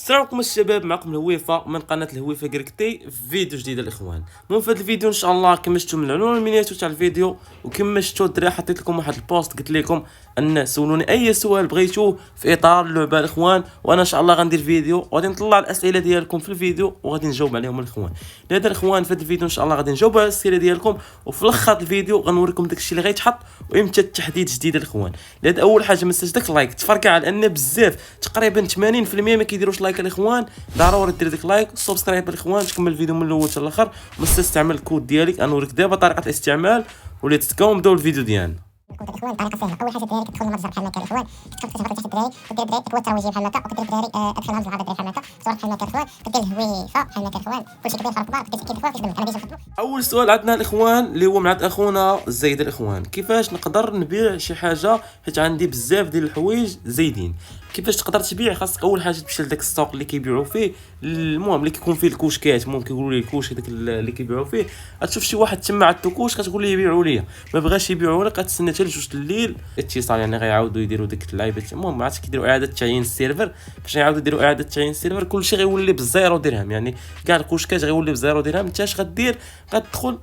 السلام عليكم الشباب، معكم الهويفه من قناه الهويفه كريكتي في فيديو جديد الاخوان. المهم في هذا الفيديو ان شاء الله كما شفتوا من العنوان المينياتور تاع الفيديو وكما شفتوا الدراري حطيت لكم واحد البوست قلت لكم ان سولوني اي سؤال بغيتوه في اطار اللعبه الاخوان، وانا ان شاء الله غندير فيديو وغادي نطلع الاسئله ديالكم في الفيديو وغادي نجاوب عليهم الاخوان. لهذا الاخوان في هذا الفيديو ان شاء الله غادي نجاوب على الاسئله ديالكم، وفي الاخر الفيديو غنوريكم داكشي اللي غيتحط وامتى التحديد جديد الاخوان. لهذا اول حاجه ما تنساش داك اللايك، تفرقع على ان بزاف تقريبا 80% ما كيديروش لايك الاخوان. ضروري دير ديك لايك سبسكرايب الاخوان، تكمل الفيديو من الاول حتى الاخر. ما تنساش تعمل الكود ديالك، غنوريك دابا طريقه الاستعمال وليتس جو نبداو الفيديو ديالنا. الاخوان طريقه سهله. اول حاجه الدراري كتدخل المتجر بحال هكا الاخوان، كتكتب تحت الدراري ودير الدراري كتوتر وجهي بحال هكا، وكدير الدراري ادخل همزه العربيه بحال هكا، صورت بحال هكا الاخوان، كدير الهويفه بحال هكا الاخوان، كلشي كبير فرق كبار، كدير تاكيد الاخوان كيخدم انا ديجا نخدمو. اول سؤال عندنا الاخوان اللي هو من عند اخونا زيد الاخوان، كيفاش نقدر نبيع شي حاجه حيت عندي بزاف ديال الحوايج زايدين. كيفاش تقدر تبيع؟ خاصك اول حاجه تمشي لذاك السوق اللي كيبيعوا فيه، المهم اللي كيكون فيه الكوشكات، المهم كيقولوا لي الكوش هذاك اللي كيبيعوا فيه. غتشوف شي واحد تما عندو كوش كتقول ليه يبيعوا لي، ما بغاش يبيعوا لك غتسنى حتى لجوج الليل اتصال، يعني غيعاودوا يديروا ديك اللعيبه. المهم ما عرفتش كيديروا اعاده تعيين السيرفر، باش يعاودوا يديروا اعاده تعيين السيرفر كلشي غيولي بزيرو درهم، يعني كاع الكوشكات غيولي بزيرو درهم. انت اش غدير؟ غتدخل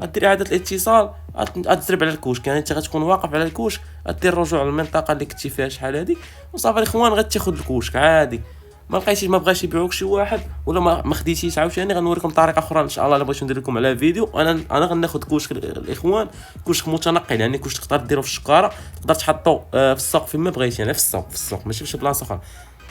غدير اعاده الاتصال، غتزرب على الكوشك، يعني انت غتكون واقف على الكوشك، غدير رجوع للمنطقه اللي كنتي فيها شحال هادي وصافي الاخوان غتاخذ الكوشك عادي. ما لقيتيش ما بغاش يبيعوك شي واحد ولا ما خديتيش عاوتاني غنوريكم طريقه اخرى ان شاء الله الا بغيتو ندير لكم على فيديو. انا غناخذ كوشك الاخوان، كوشك متنقل، يعني كوشك تقدر ديرو في الشكاره، تقدر تحطو في السوق فين ما بغيتي، يعني في السوق ماشي في شي بلاصه اخرى،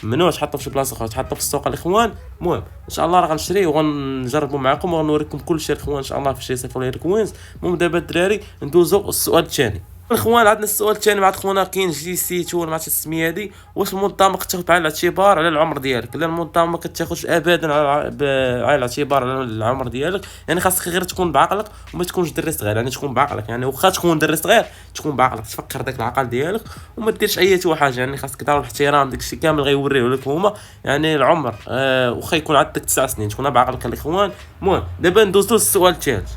ممنوع تحطو في شي بلاصه اخرى، تحطو في السوق الاخوان. المهم ان شاء الله راه غنشريه وغنجربو معكم وغنوريكم كل شيء الاخوان ان شاء الله في شي صيفط لي الكوينز. المهم دابا الدراري ندوزو السؤال الثاني الاخوان. عندنا السؤال الثاني مع خونا كاين جي سي تو، ما عرفتش السميه هذه، واش المنظمه كتاخذ بعين الاعتبار على العمر ديالك؟ لا المنظمه ما كتاخذش ابدا بعين الاعتبار على العمر ديالك، يعني خاصك غير تكون بعقلك وما تكونش دري صغير، يعني تكون بعقلك، يعني واخا تكون دري صغير تكون بعقلك، تفكر داك العقل ديالك وما ديرش اي حاجه، يعني خاصك دار الاحترام داكشي كامل غيوريوه لك هما، يعني العمر واخا يكون عندك 9 سنين تكون بعقلك الاخوان. المهم دابا ندوزو للسؤال الثالث.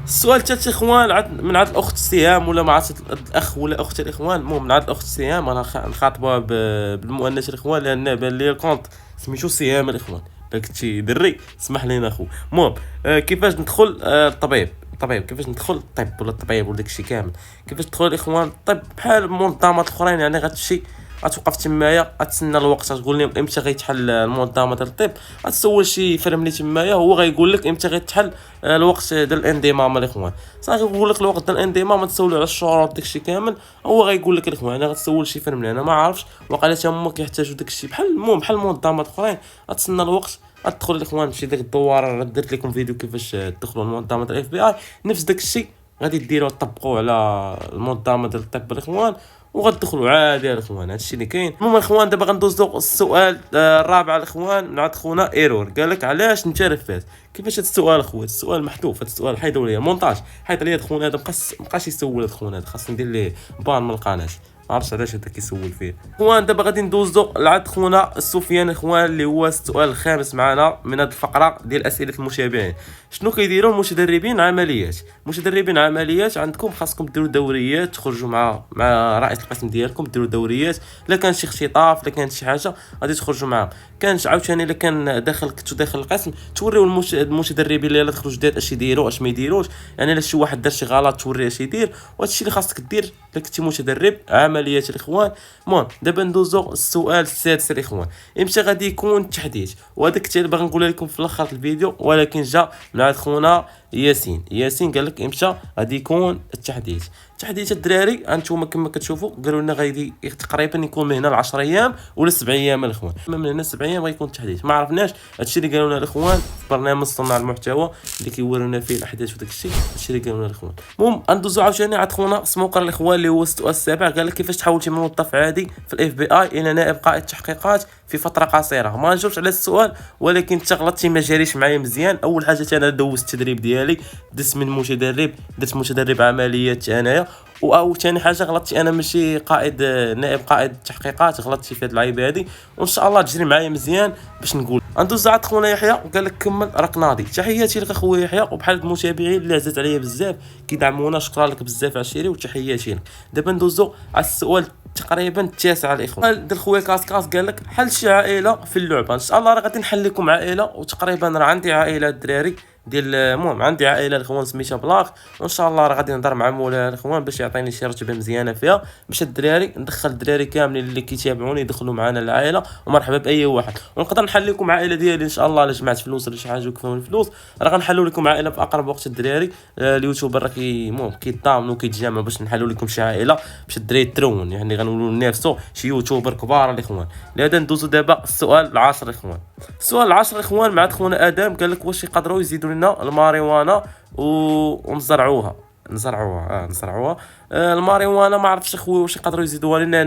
السؤال الثالث اخوان من عند الاخت سهام، ولا ما عرفت الاخ ولا اخت الاخوان. المهم من عند الاخت سهام، انا نخاطبها بالمؤنث الاخوان لان بان لي الكونت سميتو سهام الاخوان، داك شي دري اسمح لينا اخو. المهم كيفاش ندخل الطبيب كيفاش ندخل الطب ولا الطبيب ولا داكشي كامل، كيفاش تدخل الاخوان الطب بحال المنظمات الاخرين، يعني غتمشي غتوقف تمايا غتسنى الوقت، غتقول لهم امتى غيتحل المنظمه ديال الطب، غتسول شي فرملي تمايا هو غيقول لك امتى غيتحل الوقت ديال الانضمام الاخوان. صافي يقول لك الوقت ديال الانضمام، ما تسولو على الشروط داكشي كامل، هو غيقول لك الاخوان. انا غتسول شي فرملي انا ما عارفش وقيلا حتى هما كيحتاجوا داكشي بحال المهم بحال المنظمات الاخرين، غتسنى الوقت غتدخل الاخوان تمشي ديك الدواره. درت لكم فيديو كيفاش تدخلوا المنظمه ديال الاف بي اي، نفس داكشي غادي ديروا طبقوا على المنظمه ديال الطب الاخوان وغتدخلوا عادي الاخوان. هادشي اللي كاين. المهم الاخوان دابا غندوزو السؤال الرابع الاخوان من عند خونا ايرور، قال لك علاش انت رفات؟ كيفاش هذا السؤال اخويا؟ السؤال محذوف، هذا السؤال حيدوا لي مونتاج، حيد لي خونا هذا مابقاش يسول هذا خونا هذا، خاصني ندير ليه بان من القناه، ما عرفتش علاش هذا كيسول فيه. اخوان دابا غادي ندوزو لعند خونا سفيان اخوان اللي هو السؤال الخامس معنا من هذه الفقره ديال اسئله المتابعين. شنو كيديروا المتدربين عمليات؟ متدربين عمليات عندكم خاصكم ديروا دوريات، تخرجوا مع رئيس القسم ديالكم ديروا دوريات، الا كان شي اختطاف الا كانت شي حاجه غادي تخرجوا معاهم. كانش عاوتاني الا كان كنتو داخل القسم توريو المتدربين اللي تخرجوا جداد اش يديروا اش ما يديروش، يعني الا شي واحد دار شي غلط توريه اش يدير، وهادشي اللي خاصك دير الا كنتي متدرب عمليات الاخوان. المهم دابا ندوزو السؤال السادس الاخوان، امتى غادي يكون التحديث؟ وهذاك حتى باغي نقولها لكم في الاخر الفيديو، ولكن جا من عند خونا ياسين قال لك امتى غادي يكون التحديث. تحديث الدراري انتم كما كتشوفوا قالوا لنا غادي تقريبا يكون من هنا ل 10 ايام ولا 7 ايام الاخوان، من هنا 7 ايام غيكون التحديث، ما عرفناش. هادشي اللي قالوا لنا الاخوان في برنامج صناع المحتوى اللي كيورينا فيه الاحداث وداك الشيء، هادشي اللي قالوا لنا الاخوان. المهم ندوزو عاوتاني عند خونا سموكر الاخوان اللي هو السؤال السابع، قال لك كيفاش تحولتي من موظف عادي في الاف بي اي الى نائب قائد تحقيقات في فتره قصيره؟ ما نجاوبش على السؤال، ولكن انت غلطتي ما جاريش معايا مزيان. اول حاجه انا دوزت التدريب ديالي، دزت من متدرب درت متدرب عمليات انايا، او ثاني حاجه غلطتي انا ماشي قائد نائب قائد تحقيقات، غلطتي في هاد اللعيبه هادي، وان شاء الله تجري معايا مزيان باش نقول. ندوز عند خونا يحيى وقال لك كمل راك ناضي. تحياتي لك اخويا يحيى، وبحال المتابعين اللي عزاز عليا بزاف كيدعمونا، شكرا لك بزاف عشيري وتحياتي لك. دابا ندوزو على السؤال تقريبا التاسعه الاخوان. ديال خويا كاسكاس قال لك حل شي عائله في اللعبه. ان شاء الله راه غادي نحل لكم عائله، وتقريبا راه عندي عائله الدراري ديال المهم عندي عائله الاخوان سميتها بلاك، وان شاء الله راه غادي نهضر مع مولاها الاخوان باش يعطيني شي رتبه مزيانه فيها، باش الدراري ندخل الدراري كاملين اللي كيتابعوني يدخلوا معنا العائله، ومرحبا باي واحد. ونقدر نحل لكم عائله ديالي ان شاء الله الا جمعت فلوس ولا شي حاجه وكفاوني الفلوس، راه غنحلوا لكم عائله في اقرب وقت الدراري. اليوتيوبر راه المهم كيتضامنوا وكيتجمعوا باش نحلوا لكم شي عائله باش الدراري يترون، يعني غنولوا ننافسوا شي يوتيوبر كبار الاخوان. لهذا ندوزو دابا السؤال العاشر الاخوان. السؤال العاشر الاخوان مع خونا ادم قال لك واش يقدروا يزيدوا لنا الماريوانا ونزرعوها. نزرعوها الماريوانا ما عرفتش اخويا واش يقدروا يزيدوها لنا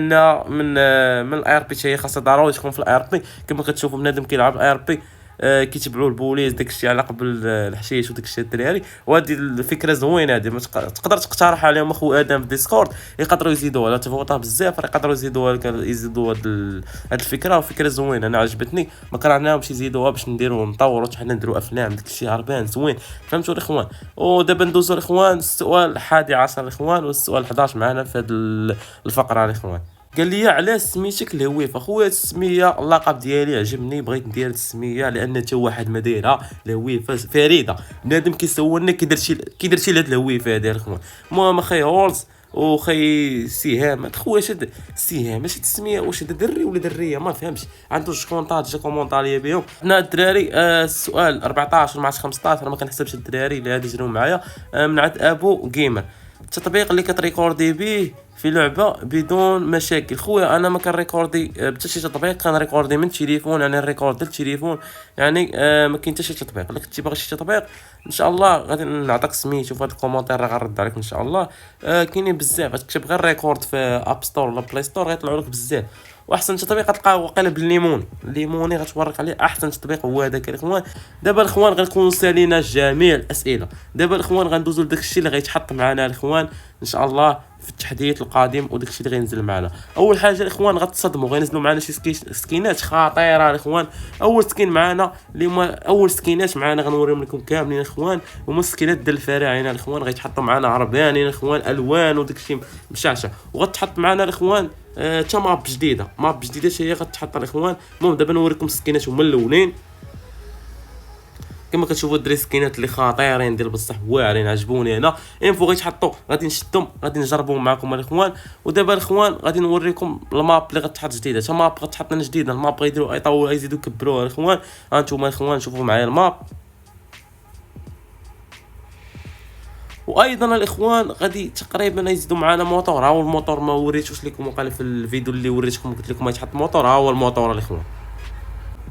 من الاي ار بي. هي خاصها ضروري تكون في الاي ار بي. كما كتشوفوا بنادم كيلعب الاي ار بي كيتبعوا البوليس داكشي على قبل الحشيش وداكشي الدراري. وهذه الفكره زوينه هذه، تقدر تقترح عليهم اخو ادم في ديسكورد يقدروا يزيدوها. لا تفوتها بزاف راه يقدروا يزيدوا هذه الفكره، وفكره زوينه انا عجبتني. ما كرهناهمش يزيدوها باش نديروا نطوروا حنا نديروا افلام داكشي هربان زوين، فهمتوا الاخوان. ودابا ندوزوا الاخوان السؤال 11 الاخوان والسؤال 11 معنا في هذه الفقره الاخوان. قال لي علاش سميتك الهويف اخويا؟ السميه اللقب ديالي عجبني، بغيت ندير السميه لان حتى واحد ما دايرها. الهويفه فريده، بنادم كيسولني كي درتي لهاد الهويفه هادي الاخوان. المهم اخي هولز وخي سهام، خويا شد سهام ماشي التسميه واش هذا دري ولا دريه ما فهمش. عنده شي كونطات جا كومونطاليا بهم حنا الدراري. السؤال 14 مع 15 ما كنحسبش الدراري اللي هادي جراو معايا. من عند ابو جيمر، التطبيق اللي كتريكوردي به في لعبه بدون مشاكل. خويا انا ما كنريكوردي حتى شي تطبيق، كنريكوردي من التليفون، يعني الريكورد ديال التليفون، يعني ما كاين حتى شي تطبيق. الا كنتي باغي شي تطبيق ان شاء الله غادي نعطيك سميتو في هذا الكومونتير، راه غنرد عليك ان شاء الله. كاينين بزاف، غتكتب غير ريكورد في اب ستور ولا بلاي ستور غيطلعوا لك بزاف. واحسن تطبيق غتلقاه واقيلا بالليموني غتورك عليه. احسن تطبيق هو هذاك الاخوان. دابا الاخوان غنكونوا سالينا جميع الاسئله. دابا الاخوان غندوزوا لداك الشيء اللي غيتحط معنا الاخوان ان شاء الله في التحديث القادم وداك الشيء اللي غينزل معنا. اول حاجه الاخوان غتصدموا غينزلوا معنا شي سكينات خطيره الاخوان. اول سكين معنا اللي هما اول سكينات معنا غنوريهم لكم كاملين الاخوان، هما السكينات ديال الفراعنه الاخوان. غيتحطوا معنا عربانين الاخوان الوان وداك الشيء مشعشع. وغتحط معنا الاخوان تا ماب جديده هي غتحط الاخوان. المهم دابا نوريكم السكينات هما الاولين. كما كتشوفوا الدري سكينات اللي خطيرين ديال بصح واعرين عجبوني انا. انفو غيتحطوا غادي نشدهم غادي نجربوهم معكم الاخوان. ودابا الاخوان غادي نوريكم الماب اللي غتحط جديده. تا ماب غتحط لنا جديده، الماب غيديروا يطولوا يزيدوا يكبروها الاخوان. هانتوما الاخوان شوفوا معايا الماب. وايضا الاخوان غادي تقريبا يزيدوا معنا موتور. ها هو الموتور ما وريتوش لكم وقال في الفيديو اللي وريتكم قلت لكم غيتحط موتور. ها هو الموتور الاخوان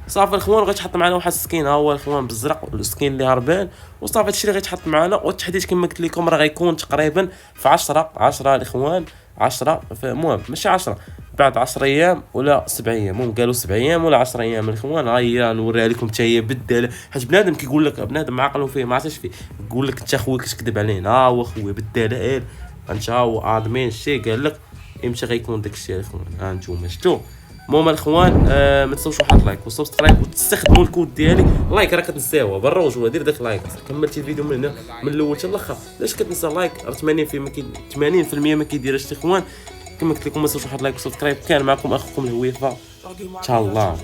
صافي الاخوان. غيتحط معنا واحد السكين ها هو الاخوان بالزرق، السكين اللي هربان. وصافي هادشي اللي غيتحط معنا. والتحديث كما قلت لكم راه غيكون تقريبا في 10 الاخوان. 10 المهم ماشي 10 بعد 10 ايام ولا 7 ايام. المهم قالوا 7 ايام ولا 10 ايام الاخوان. ها هي نوريها لكم حتى هي بالداله، حيت بنادم كيقول لك بنادم عاقل فيه ما عرفتش فيه يقول لك انت خويا كتكذب علينا. ها هو خويا بالداله انت ها هو ادمين شي قال لك امتى غيكون داكشي الاخوان. ها انتم شفتوا. المهم الاخوان ما تنساوش واحد لايك وسبسكرايب وتستخدموا الكود ديالي. لايك راه كتنساوها بالرجوله، دير داك لايك. كملتي الفيديو من هنا من الاول حتى الاخر. علاش كتنسى لايك؟ راه 80% ما كيديرش الاخوان. كما قلت لكم ما تنساوش واحد لايك وسبسكرايب. كان معكم اخوكم الهويفه ان شاء الله.